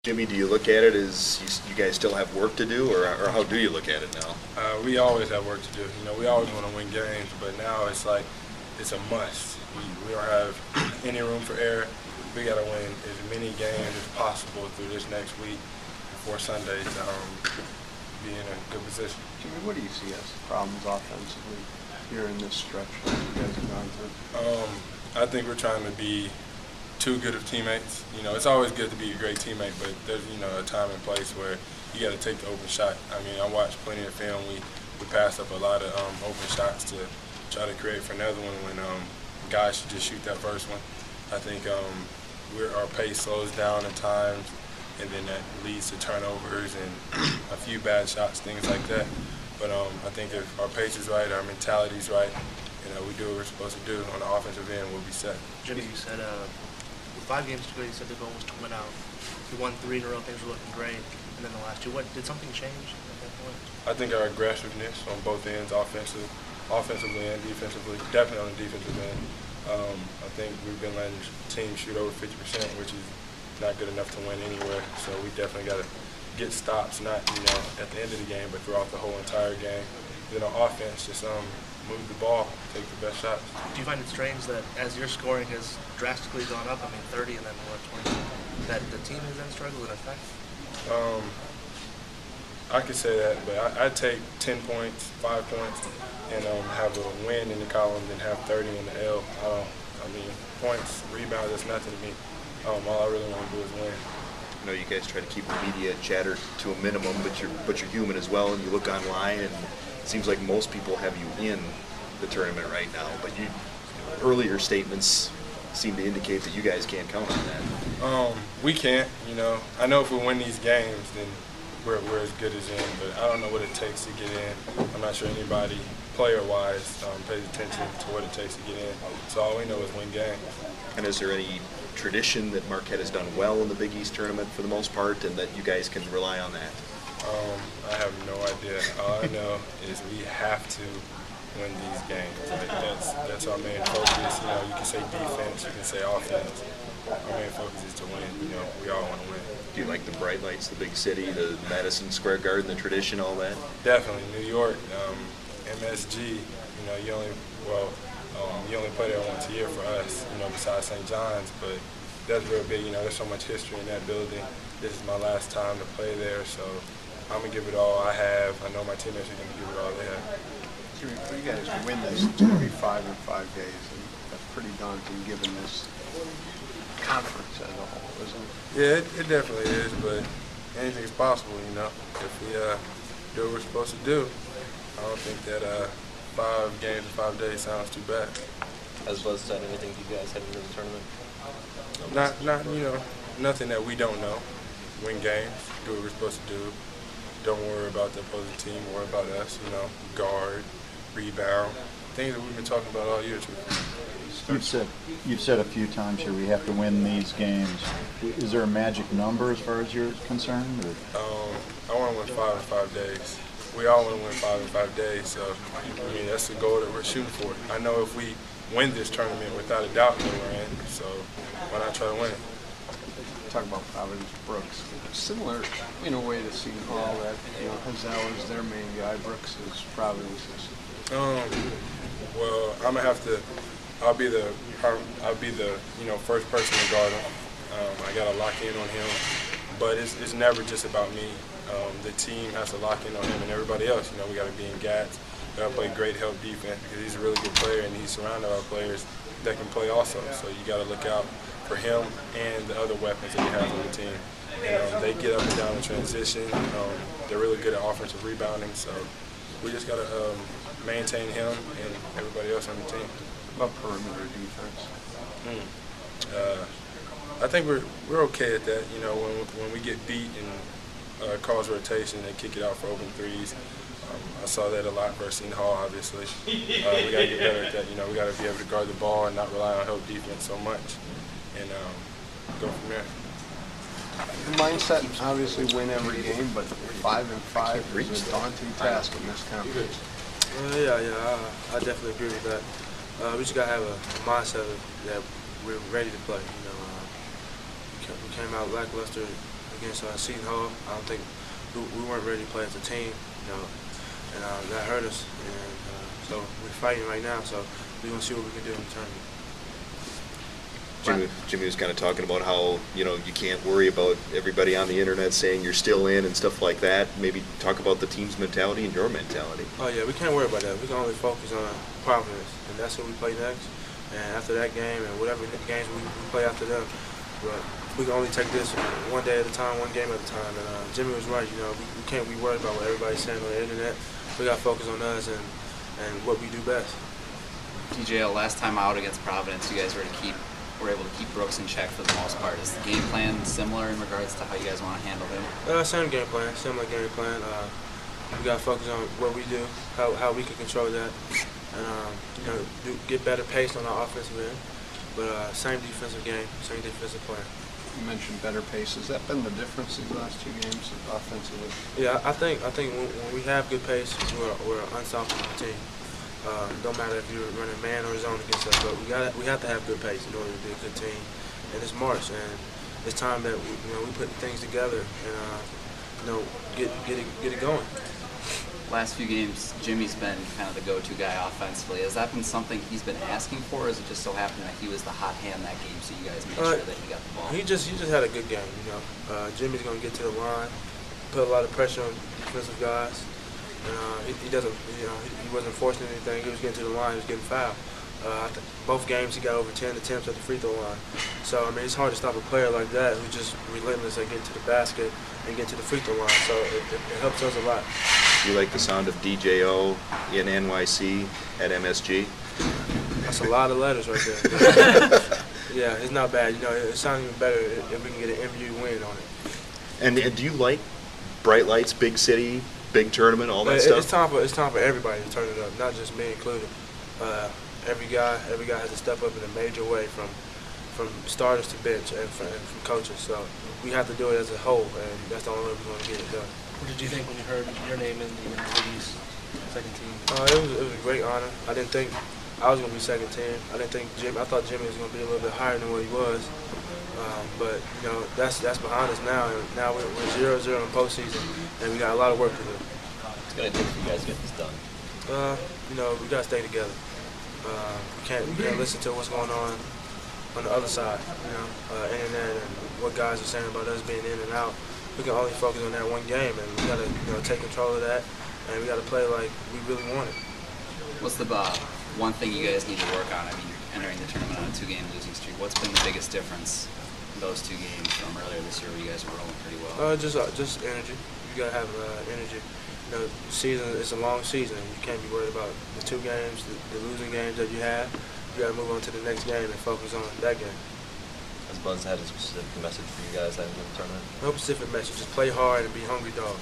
Jimmy, do you look at it as you guys still have work to do, or how do you look at it now? We always have work to do. We always want to win games, but now it's like it's a must. We don't have any room for error. We got to win as many games as possible through this next week before Sunday to be in a good position. Jimmy, what do you see as problems offensively here in this stretch that you guys have gone through? I think we're trying to be too good of teammates. It's always good to be a great teammate, but there's a time and place where you got to take the open shot. I watched plenty of film. We passed up a lot of open shots to try to create for another one when guys should just shoot that first one. I think our pace slows down at times, and then that leads to turnovers and a few bad shots, things like that. But I think if our pace is right, our mentality is right, we do what we're supposed to do on the offensive end, we'll be set. Jimmy, you said with 5 games to go, you said the goal was to win out. You won 3 in a row, things were looking great, and then the last 2. Did something change at that point? I think our aggressiveness on both ends, offensively and defensively, definitely on the defensive end. I think we've been letting teams shoot over 50%, which is not good enough to win anywhere. So we definitely got to get stops, not at the end of the game, but throughout the whole entire game. Then on offense, just move the ball, take the best shots. Do you find it strange that as your scoring has drastically gone up, 30 and then 20, that the team has then struggled in effect? I could say that, but I'd take 10 points, 5 points, and have a win in the column, then have 30 in the L. Points, rebounds, that's nothing to me. All I really want to do is win. You guys try to keep the media chatter to a minimum, but you're human as well, and you look online, and it seems like most people have you in the tournament right now. But earlier statements seem to indicate that you guys can't count on that. We can't. I know if we win these games, then we're as good as in. But I don't know what it takes to get in. I'm not sure anybody, player-wise, pays attention to what it takes to get in. So all we know is win games. And is there any tradition that Marquette has done well in the Big East tournament for the most part, and that you guys can rely on that? I have no idea. All I know is we have to win these games. That's our main focus. You can say defense, you can say offense. Our main focus is to win. We all want to win. Do you like the bright lights, the big city, the Madison Square Garden, the tradition, all that? Definitely. New York, MSG, you only play there once a year for us, besides St. John's, but that's real big. There's so much history in that building. This is my last time to play there, so I'm going to give it all I have. I know my teammates are going to give it all they have. Jimmy, for you guys to win this, it's going to be 5 in 5 days, and that's pretty daunting given this conference as a whole, isn't it? Yeah, it definitely is, but anything's possible, If we do what we're supposed to do, I don't think that 5 games in 5 days sounds too bad. As was said, anything you guys heading into the tournament? Nothing that we don't know. Win games, do what we're supposed to do. Don't worry about the opposing team, worry about us, guard, rebound, things that we've been talking about all year. You've said a few times here we have to win these games. Is there a magic number as far as you're concerned? I want to win 5 in 5 days. We all want to win 5 in 5 days, so that's the goal that we're shooting for. I know if we win this tournament, without a doubt, that we're in. So why not try to win it? Talk about Providence Brooks. Similar in a way to Seton Hall that Hazel is their main guy, Brooks is Providence's. Well, I'm gonna have to. I'll be the first person to guard him. I gotta lock in on him, but it's never just about me. The team has to lock in on him and everybody else. We gotta be in gats. We gotta play great help defense because he's a really good player and he's surrounded by players that can play also. So you gotta look out for him and the other weapons that he has on the team. They get up and down in transition. They're really good at offensive rebounding. So we just gotta maintain him and everybody else on the team. About perimeter defense? I think we're okay at that. When we get beat and cause rotation, they kick it out for open threes. I saw that a lot versus Seton Hall, obviously. We got to get better at that. We got to be able to guard the ball and not rely on help defense so much, and go from there. The mindset, obviously, win every game, but 5 in 5 is a daunting task in this conference. I definitely agree with that. We just gotta have a mindset that we're ready to play. We came out lackluster in against Seton Hall. I don't think we weren't ready to play as a team, and that hurt us. And so we're fighting right now. So we're gonna see what we can do in the tournament. Jimmy was kind of talking about how, you can't worry about everybody on the internet saying you're still in and stuff like that. Maybe talk about the team's mentality and your mentality. Oh yeah, we can't worry about that. We can only focus on Providence, and that's who we play next. And after that game and whatever games we play after them, but we can only take this one day at a time, one game at a time. And Jimmy was right. We can't be worried about what everybody's saying on the internet. We got to focus on us and what we do best. DJL, last time out against Providence, you guys were able to keep Brooks in check for the most part. Is the game plan similar in regards to how you guys want to handle him? Same game plan, similar game plan. We got to focus on what we do, how we can control that, and get better pace on our offensive end. But same defensive game, same defensive plan. You mentioned better pace. Has that been the difference these last two games offensively? Yeah, I think when we have good pace, we're an unstoppable team. Don't matter if you're running man or zone against us, but we have to have good pace in order to be a good team. And it's March, and it's time that we put things together and get it going. Last few games, Jimmy's been kind of the go-to guy offensively. Has that been something he's been asking for, or is it just so happened that he was the hot hand that game, so you guys made sure that he got the ball? He just had a good game. Jimmy's gonna get to the line, put a lot of pressure on defensive guys. And he doesn't, he wasn't forcing anything. He was getting to the line. He was getting fouled. Both games he got over 10 attempts at the free throw line. So I mean, it's hard to stop a player like that who's just relentless at getting to the basket and get to the free throw line. So it helps us a lot. Do you like the sound of DJO in NYC at MSG? That's a lot of letters right there. Yeah, it's not bad. It sounds even better if we can get an MU win on it. And do you like bright lights, big city, big tournament, all that stuff? It's time for everybody to turn it up, not just me included. Every guy has to step up in a major way, from starters to bench and from coaches. So we have to do it as a whole, and that's the only way we're going to get it done. What did you think when you heard your name in the Big second team? It was a great honor. I didn't think I was going to be second team. I thought Jimmy was going to be a little bit higher than what he was. But that's behind us now, and now we're 0-0 in postseason, and we got a lot of work to do. What's going to take for you guys to get this done? We got to stay together. We can't listen to what's going on the other side, internet and what guys are saying about us being in and out. We can only focus on that one game, and we got to take control of that, and we got to play like we really want it. What's the one thing you guys need to work on? I mean, you're entering the tournament on a 2-game losing streak. What's been the biggest difference in those 2 games from earlier this year where you guys were rolling pretty well? Just energy. You got to have energy. Season is a long season. You can't be worried about the 2 games, the losing games that you have. You got to move on to the next game and focus on that game. Has Buzz had a specific message for you guys heading into the tournament? No specific message. Just play hard and be hungry dogs.